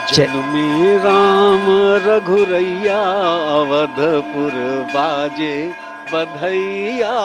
जन्मे राम रघुरैया अवधपुर बाजे बधैया।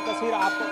तस्वीर आपको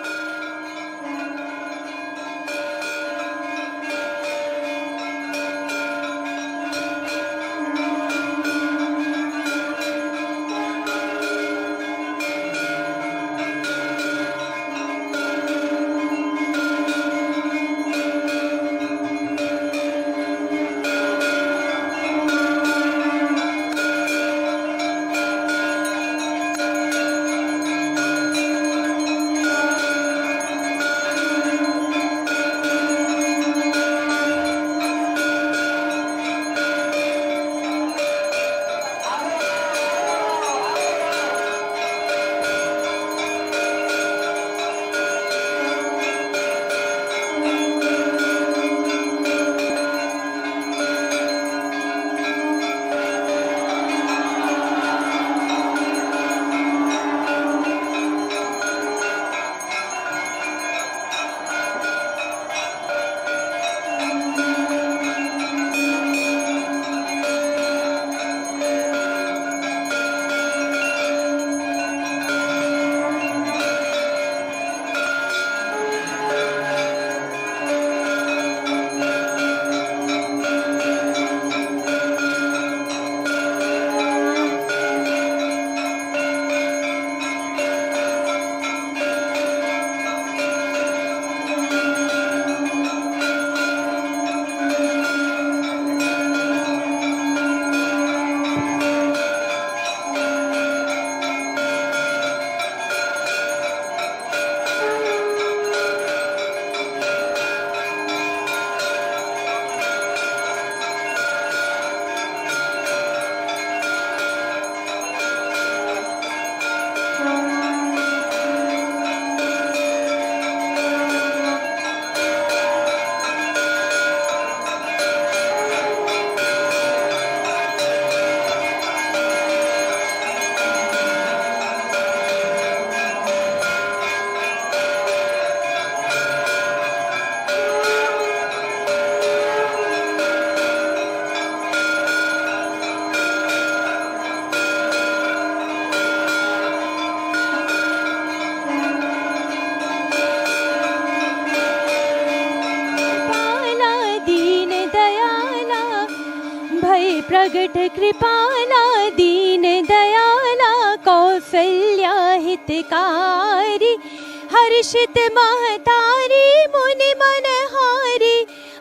प्रगट कृपाला दीन दयाला कौसल्या हितकारी हर्षित महतारी मुनि मनहारी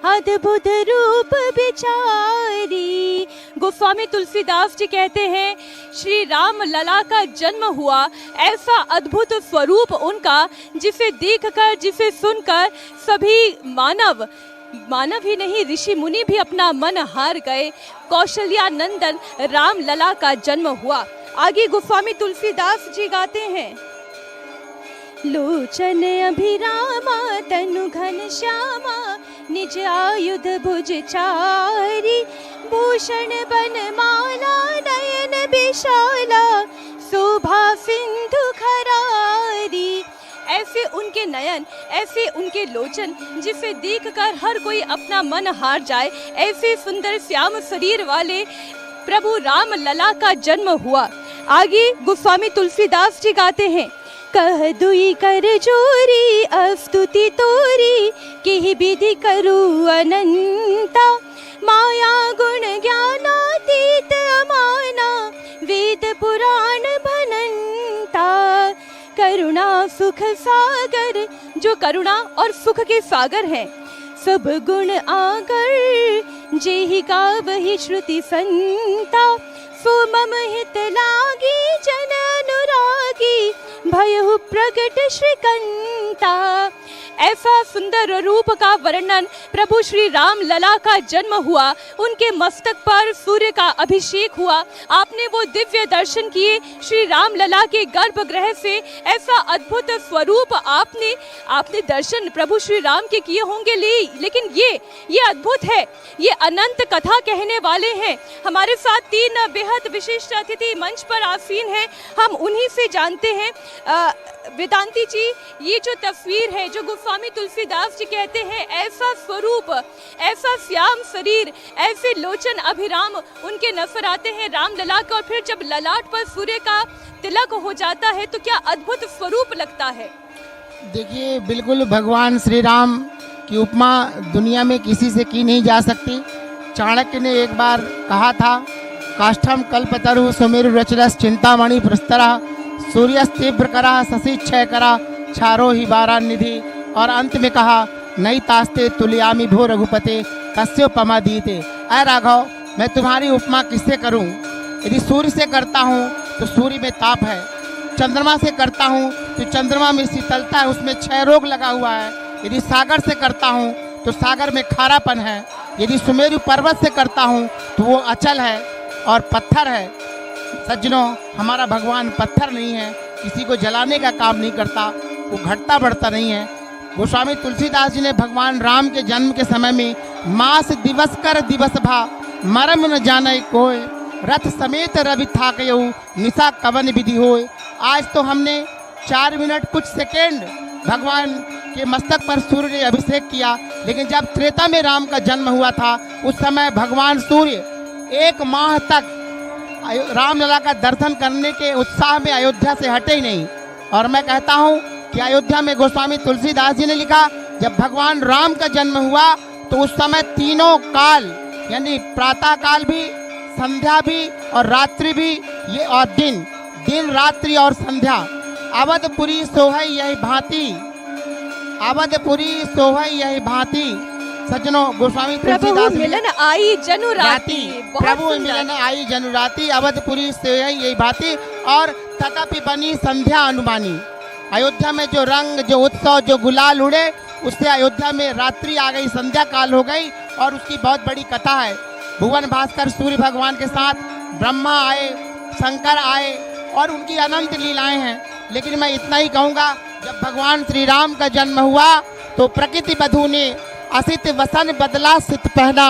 अद्भुत रूप बिचारी। गोस्वामी तुलसीदास जी कहते हैं श्री राम लला का जन्म हुआ, ऐसा अद्भुत स्वरूप उनका जिसे देखकर जिसे सुनकर सभी मानव ही नहीं ऋषि मुनि भी अपना मन हार गए। कौशल्या नंदन राम लला का जन्म हुआ। आगे गोस्वामी तुलसीदास जी गाते हैं लोचन अभिरामा तनु घन श्यामा निज आयुध भुज चारी भूषण बनमाला नयन विशाला शोभा सिंधु खरारी। ऐसे उनके नयन, ऐसे उनके लोचन जिसे देखकर हर कोई अपना मन हार जाए, ऐसे सुंदर श्याम शरीर वाले प्रभु राम लला का जन्म हुआ। आगे गोस्वामी तुलसीदास जी गाते हैं कह दुई कर जोरी अस्तुति तोरी कि विधि करू अनंता माया गुण ज्ञानातीत अमाना वेद पुराण भनंता। करुणा सुख सागर, जो करुणा और सुख के सागर हैं। सब गुण आगर जेहि गावहि श्रुति संता, सो मम हित लागी जन अनुरागी, भयहु प्रगट श्रीकंता। ऐसा सुंदर रूप का वर्णन प्रभु श्री राम लला का जन्म हुआ, उनके मस्तक पर सूर्य का अभिषेक हुआ। आपने वो दिव्य दर्शन किए श्री राम लला के गर्भगृह से। ऐसा अद्भुत स्वरूप आपने दर्शन प्रभु श्री राम के किए होंगे, लेकिन ये अद्भुत है। ये अनंत कथा कहने वाले हैं। हमारे साथ 3 बेहद विशिष्ट अतिथि मंच पर आसीन हैं, हम उन्हीं से जानते हैं। वेदांती जी, ये जो तस्वीर है, जो गोस्वामी तुलसीदास जी कहते हैं, ऐसा स्वरूप, ऐसा श्याम शरीर, ऐसे लोचन अभिराम उनके नजर आते हैं राम लला को, और फिर जब ललाट पर सूर्य का तिलक हो जाता है तो क्या अद्भुत स्वरूप लगता है। देखिए, बिल्कुल भगवान श्री राम की उपमा दुनिया में किसी से की नहीं जा सकती। चाणक्य ने एक बार कहा था, काष्ठम कल्पतरु सुमेरु रचरस चिंतामणि प्रस्तरा, सूर्यस्तीव्र करा शशि क्षय करा, चारो ही बारा निधि। और अंत में कहा, नई तास्ते तुलयामी भो रघुपते कस्योपमा दीते। अय राघव, मैं तुम्हारी उपमा किससे करूं? यदि सूर्य से करता हूं तो सूर्य में ताप है, चंद्रमा से करता हूं तो चंद्रमा में शीतलता है, उसमें क्षय रोग लगा हुआ है। यदि सागर से करता हूं तो सागर में खारापन है। यदि सुमेरु पर्वत से करता हूं तो वो अचल है और पत्थर है। सज्जनों, हमारा भगवान पत्थर नहीं है, किसी को जलाने का काम नहीं करता, वो घटता बढ़ता नहीं है। गोस्वामी तुलसीदास जी ने भगवान राम के जन्म के समय में मास दिवस कर दिवस भा, मरम न जाने कोय, रथ समेत रवि थाकयऊ, निशा कवन विधि होय। आज तो हमने 4 मिनट कुछ सेकेंड भगवान के मस्तक पर सूर्य ने अभिषेक किया, लेकिन जब त्रेता में राम का जन्म हुआ था उस समय भगवान सूर्य 1 माह तक रामलला का दर्शन करने के उत्साह में अयोध्या से हटे ही नहीं। और मैं कहता हूँ कि अयोध्या में गोस्वामी तुलसीदास जी ने लिखा, जब भगवान राम का जन्म हुआ तो उस समय तीनों काल, यानी प्रातः काल भी, संध्या भी और रात्रि भी, ये और दिन रात्रि और संध्या, अवधपुरी सोहई यही भांति, अवधपुरी सोहई यही भांति। सज्जनों, गोस्वामी तुलसीदास मिलन आई जनु राती, प्रभु मिलन आई जनु राती, अवधपुरी से यही भांति। और तथापि बनी संध्या अनुमानी। अयोध्या में जो रंग, जो उत्सव, जो गुलाल उड़े, उससे अयोध्या में रात्रि आ गई, संध्या काल हो गई। और उसकी बहुत बड़ी कथा है। भुवन भास्कर सूर्य भगवान के साथ ब्रह्मा आए, शंकर आए और उनकी अनंत लीलाएं हैं। लेकिन मैं इतना ही कहूँगा, जब भगवान श्री राम का जन्म हुआ तो प्रकृति बधू ने असित वसन बदला सित पहना,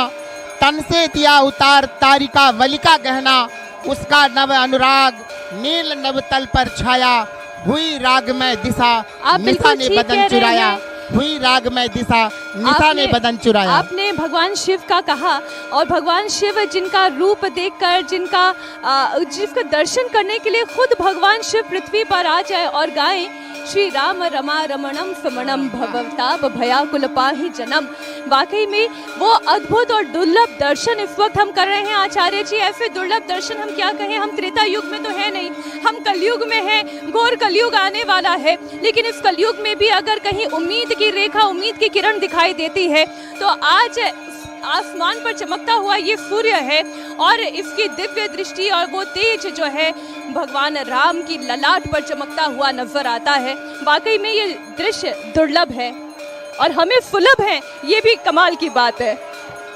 तन से दिया उतार तारिका वलिका गहना, उसका नव अनुराग नील नव तल पर छाया, हुई राग में दिशा निशा ने बदन चुराया, हुई राग में दिशा निशा ने बदन चुराया। आपने भगवान शिव का कहा, और भगवान शिव जिनका रूप देखकर, जिसका दर्शन करने के लिए खुद भगवान शिव पृथ्वी पर आ जाए और गाएं, श्री राम रमा रमणम समणम भवताप भयाकुल पाहि जनम। वाकई में वो अद्भुत और दुर्लभ दर्शन इस वक्त हम कर रहे हैं आचार्य जी। ऐसे दुर्लभ दर्शन हम क्या कहें, हम त्रेता युग में तो है नहीं, हम कलयुग में हैं। घोर कलयुग आने वाला है, लेकिन इस कलयुग में भी अगर कहीं उम्मीद की रेखा, उम्मीद की किरण दिखाई देती है तो आज आसमान पर चमकता हुआ ये सूर्य है, और इसकी दिव्य दृष्टि और वो तेज जो है भगवान राम की ललाट पर चमकता हुआ नजर आता है। वाकई में ये दृश्य दुर्लभ है और हमें सुलभ है, ये भी कमाल की बात है।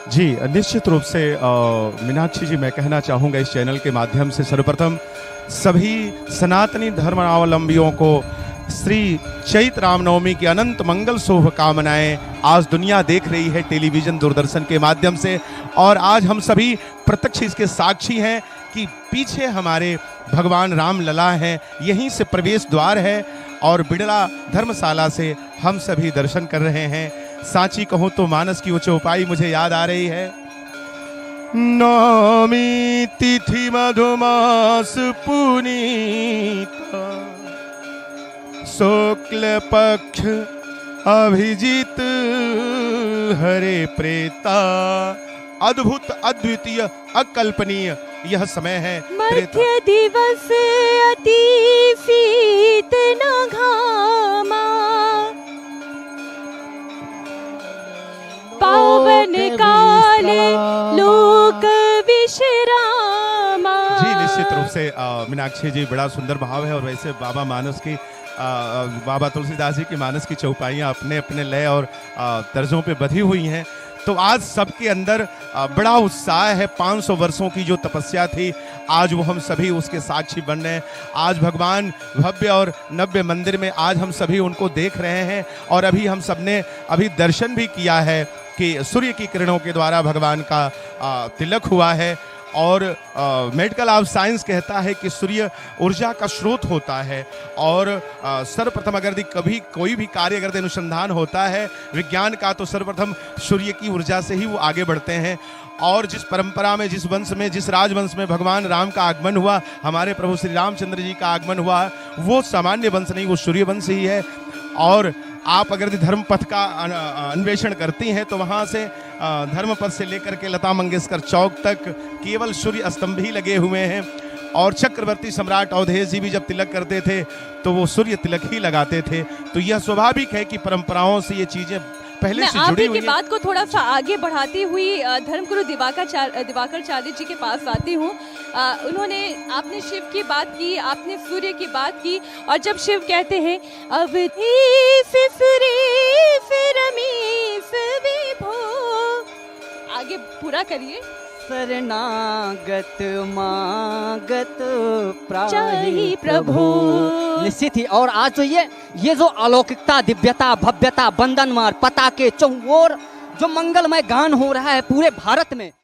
जी, निश्चित रूप से मीनाक्षी जी, मैं कहना चाहूँगा इस चैनल के माध्यम से सर्वप्रथम सभी सनातनी धर्मावलंबियों को श्री चैत्र रामनवमी की अनंत मंगल शुभ कामनाएं। आज दुनिया देख रही है टेलीविजन दूरदर्शन के माध्यम से, और आज हम सभी प्रत्यक्ष इसके साक्षी हैं कि पीछे हमारे भगवान राम लला हैं, यहीं से प्रवेश द्वार है, और बिड़ला धर्मशाला से हम सभी दर्शन कर रहे हैं। सांची कहूँ तो मानस की वो चौपाई मुझे याद आ रही है। नौमी तिथि मधुमास पुनीता, शुक्ल पक्ष अभिजीत हरे प्रेता। अद्भुत, अद्वितीय, अकल्पनीय यह समय है। मध्य दिवस अति शीत न निश्चित रूप से मीनाक्षी जी बड़ा सुंदर भाव है। और वैसे बाबा मानस की बाबा तुलसीदास जी की मानस की चौपाइयाँ अपने अपने लय और तर्जों पे बधी हुई हैं। तो आज सबके अंदर बड़ा उत्साह है। 500 वर्षों की जो तपस्या थी, आज वो हम सभी उसके साक्षी बन रहे हैं। आज भगवान भव्य और नव्य मंदिर में आज हम सभी उनको देख रहे हैं। और अभी हम सबने अभी दर्शन भी किया है कि सूर्य की किरणों के द्वारा भगवान का तिलक हुआ है। और मेडिकल ऑफ साइंस कहता है कि सूर्य ऊर्जा का स्रोत होता है। और सर्वप्रथम अगर कभी कोई भी कार्य अगर अनुसंधान होता है विज्ञान का, तो सर्वप्रथम सूर्य की ऊर्जा से ही वो आगे बढ़ते हैं। और जिस परंपरा में, जिस वंश में, जिस राजवंश में भगवान राम का आगमन हुआ, हमारे प्रभु श्री रामचंद्र जी का आगमन हुआ, वो सामान्य वंश नहीं, वो सूर्य वंश ही है। और आप अगर धर्म पथ का अन्वेषण करती हैं तो वहाँ से धर्म पथ से लेकर के लता मंगेशकर चौक तक केवल सूर्य स्तंभ ही लगे हुए हैं। और चक्रवर्ती सम्राट अवधेश जी भी जब तिलक करते थे तो वो सूर्य तिलक ही लगाते थे। तो यह स्वाभाविक है कि परंपराओं से ये चीजें पहले से जुड़ी हुई है। बात को थोड़ा सा आगे बढ़ाती हुई धर्मगुरु दिवाकराचार्य जी के पास आती हूँ। आपने शिव की बात की, आपने सूर्य की बात की, और जब शिव कहते हैं अब आगे पूरा करिए। शरणागत मागत चाहि प्रभु। निश्चित ही। और आज तो ये जो अलौकिकता, दिव्यता, भव्यता, बंदनमार, पताके, चौओर जो मंगलमय गान हो रहा है पूरे भारत में,